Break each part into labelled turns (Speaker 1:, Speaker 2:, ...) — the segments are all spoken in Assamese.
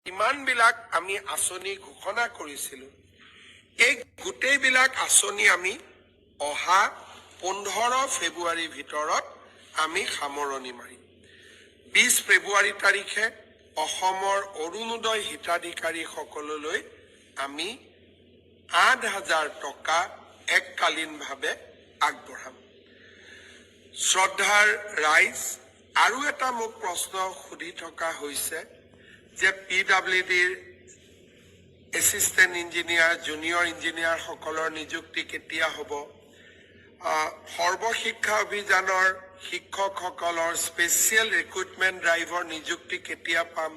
Speaker 1: ইমানবিলাক আমি আঁচনি ঘোষণা কৰিছিলোঁ, এই গোটেইবিলাক আঁচনি আমি অহা 15 ফেব্ৰুৱাৰীৰ ভিতৰত আমি সামৰণি মাৰিম। 20 ফেব্ৰুৱাৰী তাৰিখে অসমৰ অৰুণোদয় হিতাধিকাৰীসকললৈ আমি 8,000 টকা এককালীনভাৱে আগবঢ়াম। শ্ৰদ্ধাৰ ৰাইজ, আৰু এটা মোক প্ৰশ্ন সুধি থকা হৈছে যে PWDৰ এছিষ্টেণ্ট ইঞ্জিনিয়াৰ, জুনিয়ৰ ইঞ্জিনিয়াৰসকলৰ নিযুক্তি কেতিয়া হ'ব? সৰ্বশিক্ষা অভিযানৰ শিক্ষকসকলৰ স্পেচিয়েল ৰিক্ৰুটমেণ্ট ড্ৰাইভৰ নিযুক্তি কেতিয়া পাম?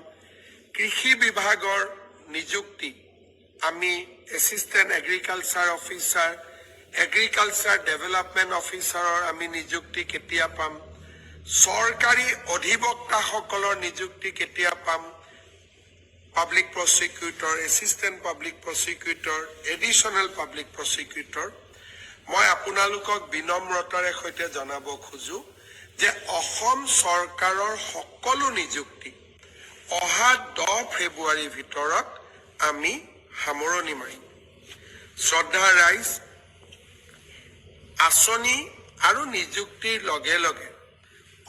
Speaker 1: কৃষি বিভাগৰ নিযুক্তি আমি assistant agriculture officer, agriculture development অফিচাৰৰ আমি নিযুক্তি কেতিয়া পাম? চৰকাৰী অধিবক্তাসকলৰ নিযুক্তি কেতিয়া পাম? Public prosecutor, assistant public prosecutor, additional public prosecutor. মই আপোনালোকক বিনম্ৰতাৰে সৈতে জনাব খোজো যে অসম চৰকাৰৰ সকলো নিযুক্তি অহা 10 ফেব্ৰুৱাৰীৰ ভিতৰত আমি সামৰণি মাৰিম। শ্ৰদ্ধাৰ ৰাইজ, আঁচনি আৰু নিযুক্তিৰ লগে লগে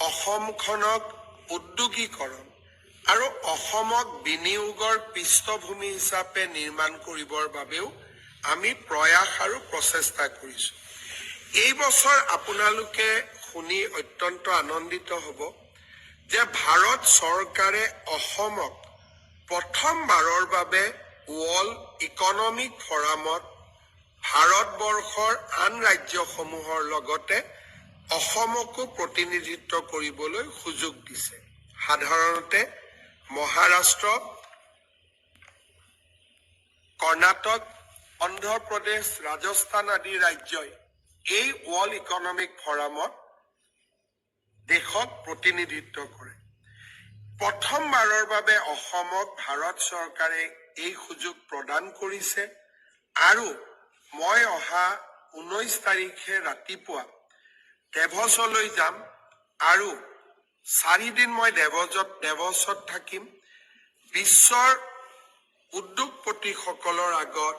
Speaker 1: অসমখনক উদ্যোগীকৰণ আৰু অসমক বিনিয়োগৰ পৃষ্ঠভূমি হিচাপে নিৰ্মাণ কৰিবৰ বাবেও আমি প্ৰয়াস আৰু প্ৰচেষ্টা কৰিছোঁ। এই বছৰ আপোনালোকে শুনি অত্যন্ত আনন্দিত হ'ব যে ভাৰত চৰকাৰে অসমক প্ৰথমবাৰৰ বাবে ৱৰ্ল্ড ইকনমিক ফৰামত ভাৰতবৰ্ষৰ আন ৰাজ্যসমূহৰ লগতে অসমকো প্ৰতিনিধিত্ব কৰিবলৈ সুযোগ দিছে। সাধাৰণতে মহাৰাষ্ট্ৰ, কৰ্ণাটক, অন্ধ্ৰপ্ৰদেশ, ৰাজস্থান আদি ৰাজ্যই এই ৱৰ্ল্ড ইকনমিক ফৰামত দেশক প্ৰতিনিধিত্ব কৰে। প্ৰথমবাৰৰ বাবে অসমক ভাৰত চৰকাৰে এই সুযোগ প্ৰদান কৰিছে আৰু মই অহা 19 তাৰিখে ৰাতিপুৱা দেভছলৈ যাম আৰু 4 দিন মই দেভছত থাকিম। বিশ্বৰ উদ্যোগপতিসকলৰ আগত,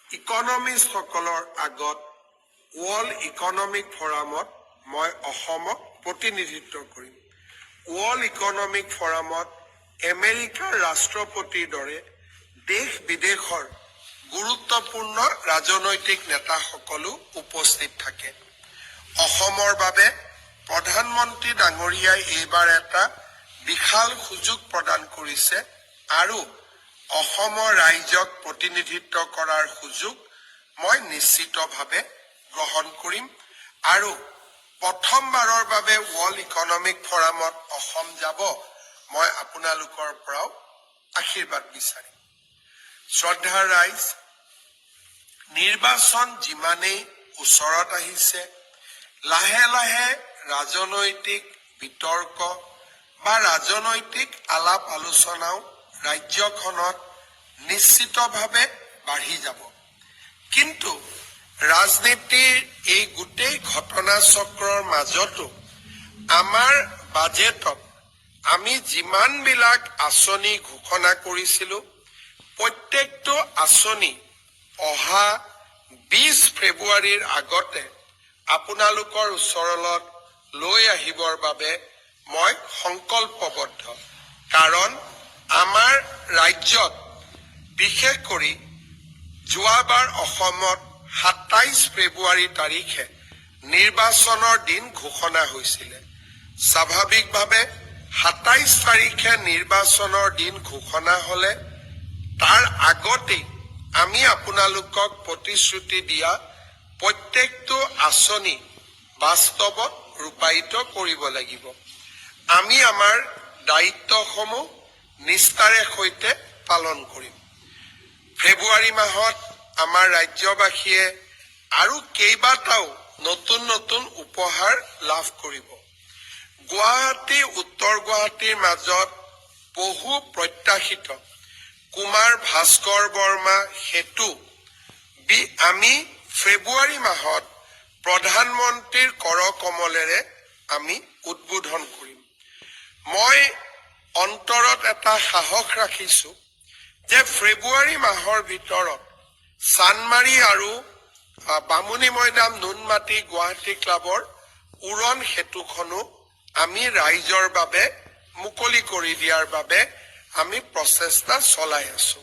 Speaker 1: ইকনমিষ্টসকলৰ আগত ৱৰ্ল্ড ইকনমিক ফৰামত মই অসমক প্ৰতিনিধিত্ব কৰিম। ৱৰ্ল্ড ইকনমিক ফৰামত আমেৰিকাৰ ৰাষ্ট্ৰপতিৰ দৰে দেশ বিদেশৰ গুৰুত্বপূৰ্ণ ৰাজনৈতিক নেতাসকলো উপস্থিত থাকে। অসমৰ বাবে প্ৰধানমন্ত্ৰী ডাঙৰীয়াই এইবাৰ এটা বিশাল সুযোগ প্ৰদান কৰিছে আৰু অসমৰ ৰাইজক প্ৰতিনিধিত্ব কৰাৰ সুযোগ মই নিশ্চিতভাৱে গ্ৰহণ কৰিম আৰু প্ৰথমবাৰৰ বাবে ৱৰ্ল্ড ইকনমিক ফৰামত অসম যাব মই আপোনালোকৰ পৰাও আশীৰ্বাদ বিচাৰিম। শ্ৰদ্ধাৰ ৰাইজ, নিৰ্বাচন যিমানেই ওচৰত আহিছে, লাহে লাহে ৰাজনৈতিক বিতৰ্ক বা ৰাজনৈতিক আলাপ আলোচনাও ৰাজ্যখনত নিশ্চিতভাৱে বাঢ়ি যাব। কিন্তু ৰাজনীতিৰ এই গোটেই ঘটনাচক্ৰৰ মাজতো আমাৰ বাজেটত আমি যিমানবিলাক আঁচনি ঘোষণা কৰিছিলোঁ, প্ৰত্যেকটো আঁচনি অহা 20 ফেব্ৰুৱাৰীৰ আগতে আপোনালোকৰ ওচৰলৈ লৈ আহিবৰ বাবে মই সংকল্পবদ্ধ। কাৰণ আমাৰ ৰাজ্যত বিশেষ কৰি যোৱাবাৰ অসমত 27 ফেব্ৰুৱাৰী তাৰিখে নিৰ্বাচনৰ দিন ঘোষণা হৈছিলে। স্বাভাৱিকভাৱে 27 তাৰিখে নিৰ্বাচনৰ দিন ঘোষণা হ'লে তাৰ আগতেই আমি আপোনালোকক প্ৰতিশ্ৰুতি দিয়া প্ৰত্যেকটো আঁচনি বাস্তৱত ৰূপায়িত কৰিব লাগিব। আমি আমাৰ দায়িত্বসমূহ নিষ্ঠাৰে সৈতে পালন কৰিম। ফেব্ৰুৱাৰী মাহত আমাৰ ৰাজ্যবাসীয়ে আৰু কেইবাটাও নতুন নতুন উপহাৰ লাভ কৰিব। গুৱাহাটী, উত্তৰ গুৱাহাটীৰ মাজত বহু প্ৰত্যাশিত কুমাৰ ভাস্কৰ বৰ্মা সেতু আমি ফেব্ৰুৱাৰী মাহত প্ৰধানমন্ত্ৰীৰ কৰ কমলেৰে আমি উদ্বোধন কৰিম। মই অন্তৰত এটা সাহস ৰাখিছো যে ফেব্ৰুৱাৰী মাহৰ ভিতৰত চানমাৰী আৰু বামুণী মৈদাম নুনমাটি গুৱাহাটী ক্লাবৰ উৰণ সেতুখনো আমি ৰাইজৰ বাবে মুকলি কৰি দিয়াৰ বাবে আমি প্ৰচেষ্টা চলাই আছো।